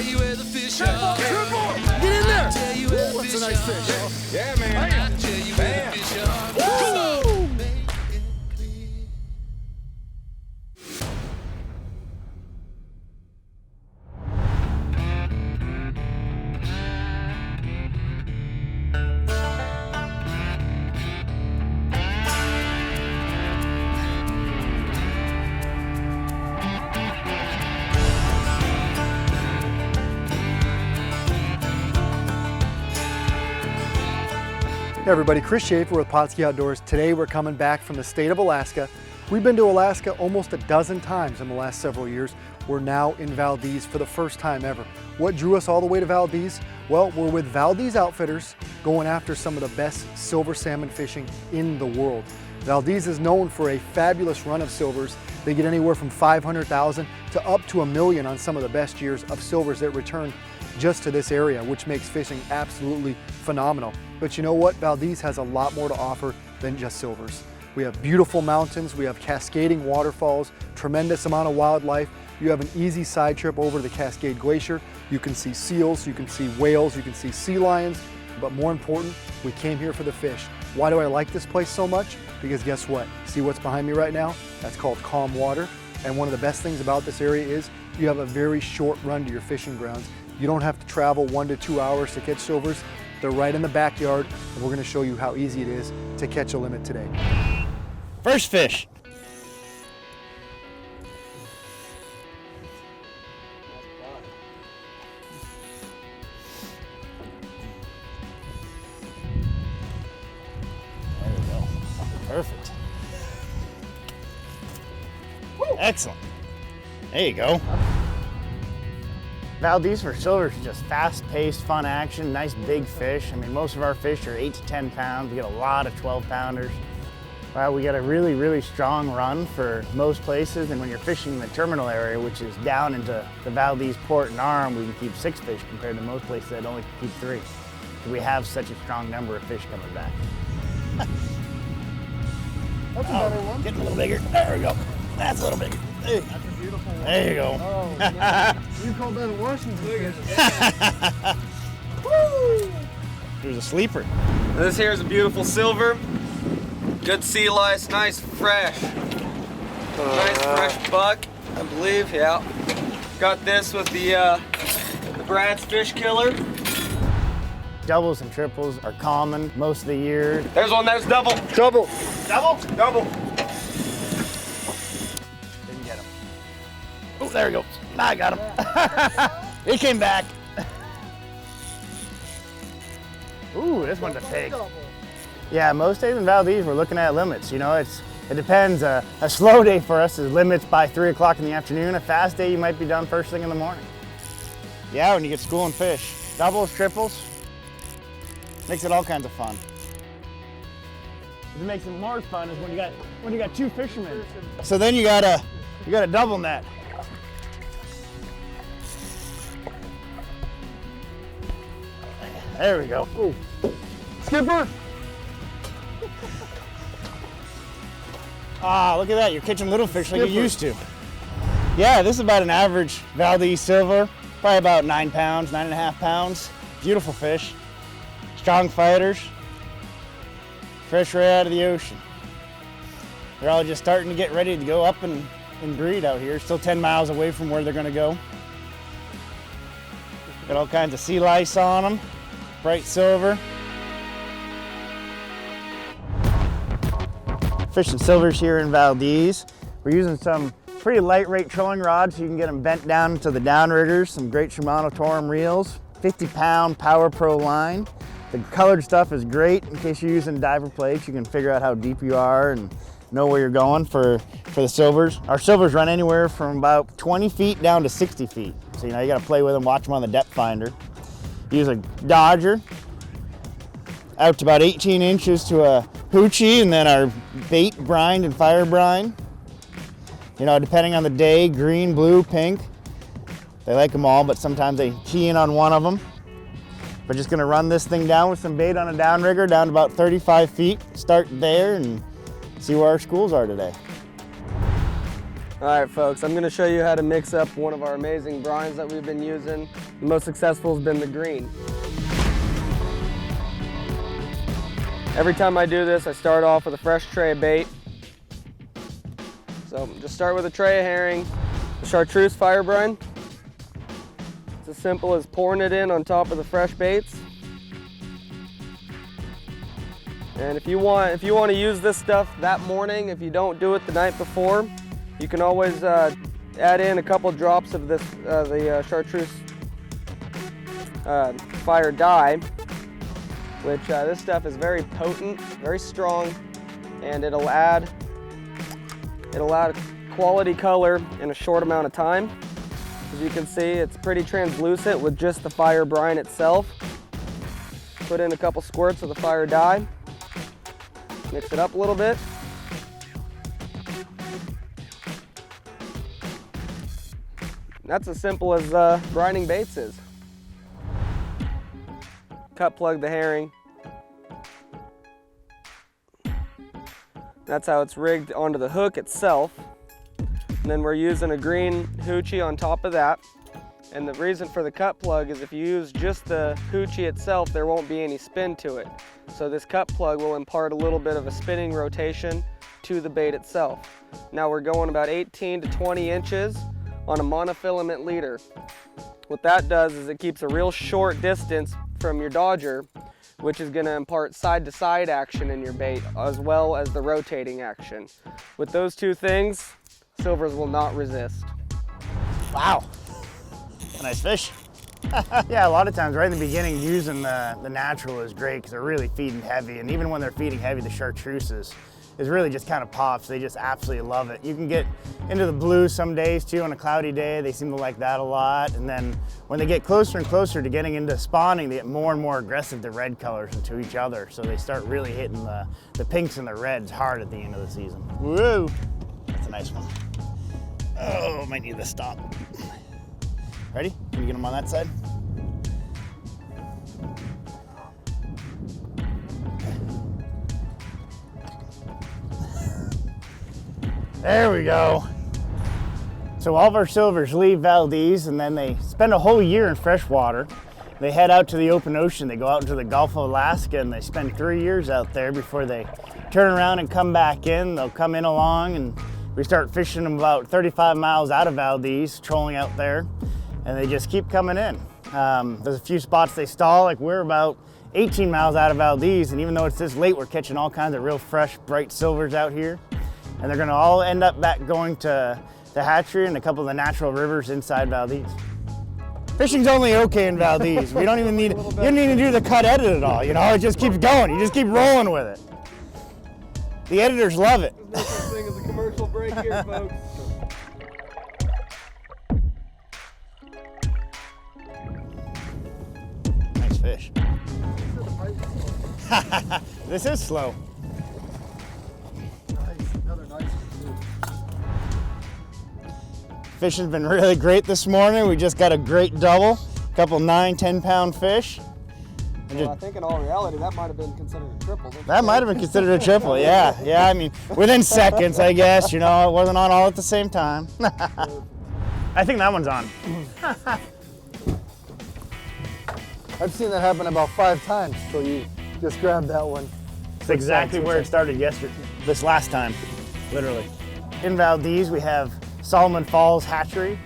you where the fish are. Triple! Get in there! Ooh, that's a nice fish. Yeah, man. I'll tell you where the fish are. Hey everybody, Chris Schaefer with Pautzke Outdoors. Today we're coming back from the state of Alaska. We've been to Alaska almost a dozen times in the last several years. We're now in Valdez for the first time ever. What drew us all the way to Valdez? Well, we're with Valdez Outfitters going after some of the best silver salmon fishing in the world. Valdez is known for a fabulous run of silvers. They get anywhere from 500,000 to up to 1 million on some of the best years of silvers that return just to this area, which makes fishing absolutely phenomenal. But you know what? Valdez has a lot more to offer than just silvers. We have beautiful mountains, we have cascading waterfalls, tremendous amount of wildlife. You have an easy side trip over to the Cascade Glacier. You can see seals, you can see whales, you can see sea lions, but more important, we came here for the fish. Why do I like this place so much? Because guess what? See what's behind me right now? That's called calm water. And one of the best things about this area is you have a very short run to your fishing grounds. You don't have to travel 1 to 2 hours to catch silvers. They're right in the backyard, and we're gonna show you how easy it is to catch a limit today. First fish. There we go. Perfect. Woo. Excellent. There you go. Valdez for silver is just fast-paced, fun action, nice big fish. I mean, most of our fish are 8 to 10 pounds. We get a lot of 12-pounders. Well, we got a really, really strong run for most places, and when you're fishing in the terminal area, which is down into the Valdez port and arm, we can keep 6 fish compared to most places that only keep 3. So we have such a strong number of fish coming back. That's a better one. Getting a little bigger. There we go. That's a little bigger. Hey. That's a beautiful one. There you go. Oh, yeah. You call that a Washington fish. Woo! There's a sleeper. This here is a beautiful silver. Good sea lice, nice fresh. Nice fresh buck, I believe, yeah. Got this with the Brad's Fish Killer. Doubles and triples are common most of the year. There's one that's double. Double. Double? Double. Didn't get him. Oh, there he goes. I got him. He came back. Ooh, this one's a pig. Yeah, most days in Valdez we're looking at limits. You know, it depends. A slow day for us is limits by 3 o'clock in the afternoon. A fast day you might be done first thing in the morning. Yeah, when you get schooling fish. Doubles, triples, makes it all kinds of fun. What makes it more fun is when you got 2 fishermen. So then you got a double net. There we go. Ooh. Skipper. Ah, look at that. You're catching little fish like you used to. Yeah, this is about an average Valdez silver. Probably about 9 pounds, 9.5 pounds. Beautiful fish. Strong fighters. Fresh right out of the ocean. They're all just starting to get ready to go up and breed out here. Still 10 miles away from where they're going to go. Got all kinds of sea lice on them. Bright silver. Fishing silvers here in Valdez. We're using some pretty lightweight trolling rods so you can get them bent down into the downriggers. Some great Shimano Torum reels. 50-pound Power Pro line. The colored stuff is great in case you're using diver plates. You can figure out how deep you are and know where you're going for the silvers. Our silvers run anywhere from about 20 feet down to 60 feet. So you know you got to play with them, watch them on the depth finder. Use a Dodger out to about 18 inches to a hoochie, and then our bait brine and fire brine. You know, depending on the day, green, blue, pink. They like them all, but sometimes they key in on one of them. We're just gonna run this thing down with some bait on a downrigger down to about 35 feet. Start there and see where our schools are today. All right, folks, I'm gonna show you how to mix up one of our amazing brines that we've been using. The most successful has been the green. Every time I do this, I start off with a fresh tray of bait. So just start with a tray of herring, the Chartreuse fire brine. It's as simple as pouring it in on top of the fresh baits. And if you want to use this stuff that morning, if you don't do it the night before, you can always add in a couple drops of this the Chartreuse fire dye, which this stuff is very potent, very strong, and it'll add quality color in a short amount of time. As you can see, it's pretty translucent with just the fire brine itself. Put in a couple squirts of the fire dye, mix it up a little bit. That's as simple as brining baits is. Cut plug the herring. That's how it's rigged onto the hook itself. And then we're using a green hoochie on top of that. And the reason for the cut plug is if you use just the hoochie itself, there won't be any spin to it. So this cut plug will impart a little bit of a spinning rotation to the bait itself. Now we're going about 18 to 20 inches on a monofilament leader. What that does is it keeps a real short distance from your dodger, which is gonna impart side-to-side action in your bait, as well as the rotating action. With those two things, silvers will not resist. Wow, nice fish. Yeah, a lot of times right in the beginning, using the natural is great because they're really feeding heavy. And even when they're feeding heavy, the Chartreuse is really just kind of pops. They just absolutely love it. You can get into the blue some days too. On a cloudy day, they seem to like that a lot. And then when they get closer and closer to getting into spawning, they get more and more aggressive, the red colors, into each other. So they start really hitting the pinks and the reds hard at the end of the season. Woo! That's a nice one. Oh, might need to stop. Ready? Can you get them on that side? There we go. So all of our silvers leave Valdez and then they spend a whole year in freshwater. They head out to the open ocean. They go out into the Gulf of Alaska and they spend 3 years out there before they turn around and come back in. They'll come in along and we start fishing them about 35 miles out of Valdez, trolling out there, and they just keep coming in. There's a few spots they stall, like we're about 18 miles out of Valdez, and even though it's this late, we're catching all kinds of real fresh, bright silvers out here. And they're gonna all end up back going to the hatchery and a couple of the natural rivers inside Valdez. Fishing's only okay in Valdez. We don't even need, you don't need to do the cut edit at all, you know? It just keeps going, you just keep rolling with it. The editors love it. There's no such thing as a commercial break here, folks. Nice fish. This is slow. Fishing's been really great this morning. We just got a great double, a couple 9-10 pound fish. Well, I think in all reality, that might have been considered a triple. That might have been considered a triple, yeah. Yeah, I mean, within seconds, I guess, you know, it wasn't on all at the same time. I think that one's on. I've seen that happen about 5 times till you just grabbed that one. It's exactly where it started this last time, literally. In Valdez, we have Salmon Falls Hatchery.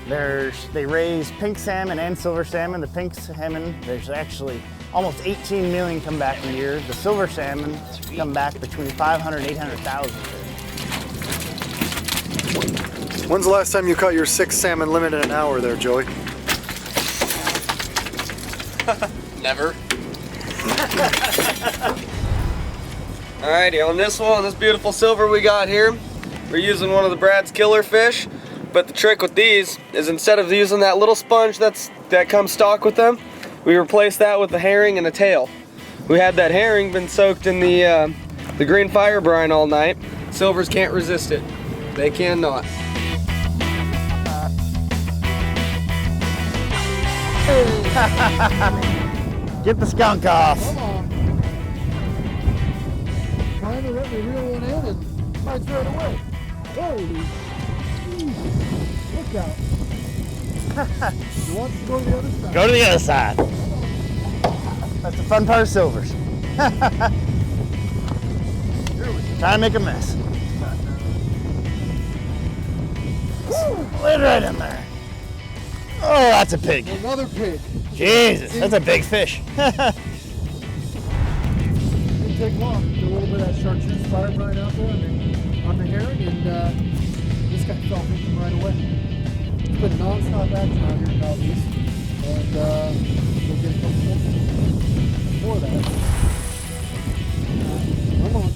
They raise pink salmon and silver salmon. The pink salmon, there's actually almost 18 million come back a year. The silver salmon come back between 500 and 800,000. When's the last time you caught your 6 salmon limit in an hour there, Joey? Never. Alrighty, on this one, this beautiful silver we got here, we're using one of the Brad's killer fish. But the trick with these is instead of using that little sponge that comes stock with them, we replace that with a herring and a tail. We had that herring been soaked in the green fire brine all night. Silvers can't resist it. They cannot. Get the skunk off. Come on. Trying to let me reel one in and bites right away. Holy. look out. You want to go to the other side? Go to the other side. That's the fun part of silvers. Trying to make a mess. Lid right in there. Oh, that's a pig. Another pig. Jesus, that's a big fish. Didn't take long. Did a little bit of that chartreuse fire brine out there on the herring, and this guy fell victim right away. It's been non-stop action out here in Valdez, and we'll get a couple more of that. Come on.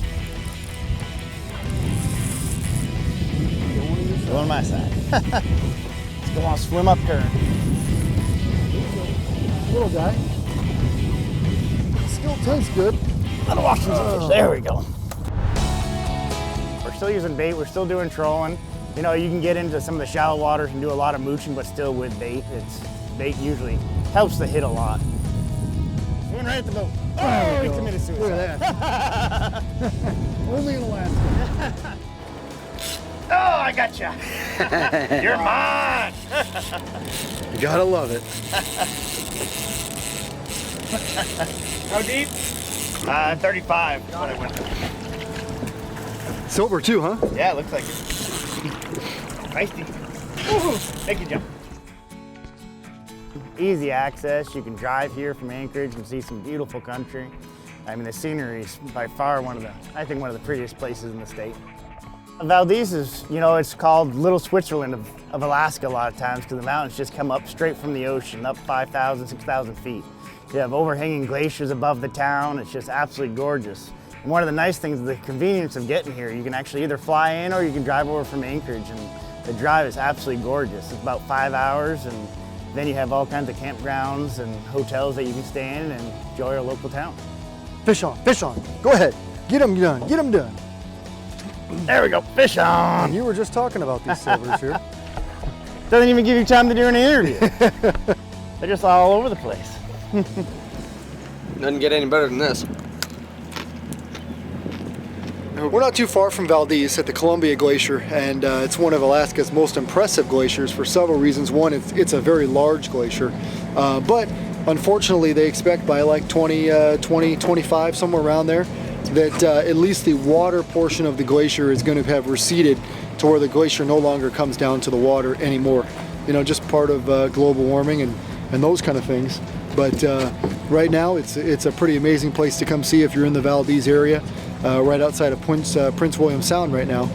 Go on my side. Let's go on, swim up current. Little guy. Still tastes good. Gotta wash these fish. There we go. We're still using bait. We're still doing trolling. You know, you can get into some of the shallow waters and do a lot of mooching, but still with bait. Bait usually helps the hit a lot. Going right at the boat. Oh, he committed suicide. Look at that. Only in Alaska. Oh, I gotcha. You're mine. You gotta love it. How deep? 35. What I went. Silver too, huh? Yeah, it looks like it. Nice deep. Thank you, John. Easy access. You can drive here from Anchorage and see some beautiful country. I mean, the scenery is by far one of the prettiest places in the state. Valdez is, you know, it's called Little Switzerland of Alaska a lot of times because the mountains just come up straight from the ocean, up 5,000, 6,000 feet. You have overhanging glaciers above the town. It's just absolutely gorgeous. And one of the nice things is the convenience of getting here. You can actually either fly in or you can drive over from Anchorage, and the drive is absolutely gorgeous. It's about 5 hours, and then you have all kinds of campgrounds and hotels that you can stay in and enjoy our local town. Fish on, fish on. Go ahead. Get them done, get them done. There we go, fish on. You were just talking about these silvers here. Doesn't even give you time to do an interview. They're just all over the place. Doesn't get any better than this. We're not too far from Valdez at the Columbia Glacier, and it's one of Alaska's most impressive glaciers for several reasons. One, it's a very large glacier, but unfortunately they expect by like 25, somewhere around there, that at least the water portion of the glacier is going to have receded to where the glacier no longer comes down to the water anymore. You know, just part of global warming and those kind of things. But right now it's a pretty amazing place to come see if you're in the Valdez area, right outside of Prince William Sound right now.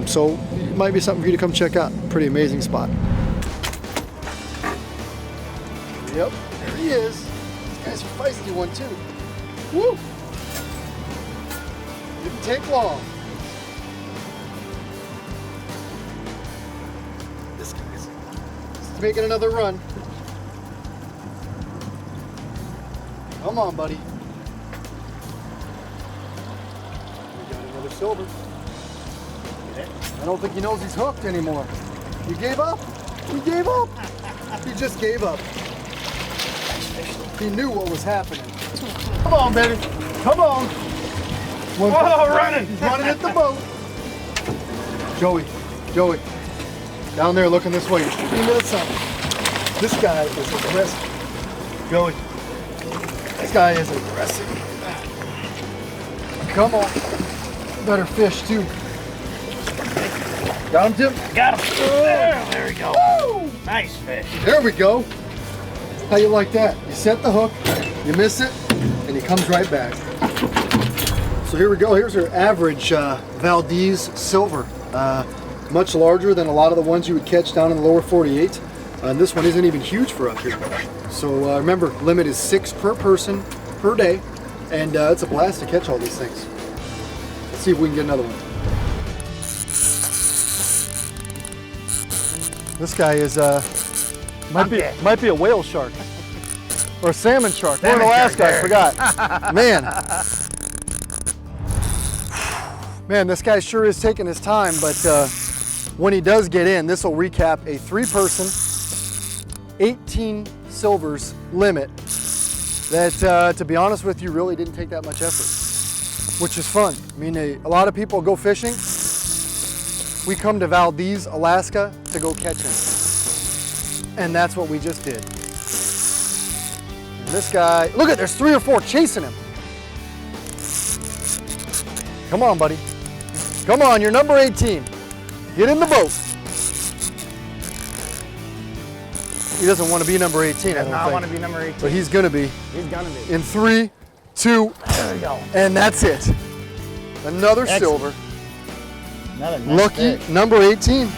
So it might be something for you to come check out. Pretty amazing spot. Yep, there he is. This guy's a feisty one too. Woo! Didn't take long. This guy's making another run. Come on, buddy. We got another silver. I don't think he knows he's hooked anymore. He gave up. He gave up. He just gave up. He knew what was happening. Come on, baby. Come on. Oh, running. He's running at the boat. Joey. Down there looking this way. Give me the sun. This guy is aggressive. Joey. This guy is aggressive. Come on. Better fish too. Got him, Tim? Got him. There we go. Woo! Nice fish. There we go. How you like that? You set the hook, you miss it, and he comes right back. So here we go. Here's our average Valdez silver. Much larger than a lot of the ones you would catch down in the lower 48. And this one isn't even huge for up here. So remember, limit is 6 per person per day, and it's a blast to catch all these things. Let's see if we can get another one. This guy is might be a whale shark or a salmon shark. We're in Alaska, I forgot. Man, this guy sure is taking his time, but when he does get in, this will recap a 3-person, 18 silvers limit that, to be honest with you, really didn't take that much effort, which is fun. I mean, a lot of people go fishing We come to Valdez, Alaska to go catch him. And that's what we just did. And this guy, look at, there's 3 or 4 chasing him. Come on, buddy. Come on, you're number 18. Get in the boat. He doesn't want to be number 18, I Does don't not think. want to be number 18. But he's gonna be. He's gonna be. In 3, 2, There we go. and that's it. Another Excellent. silver. Another nice Lucky fish. number 18.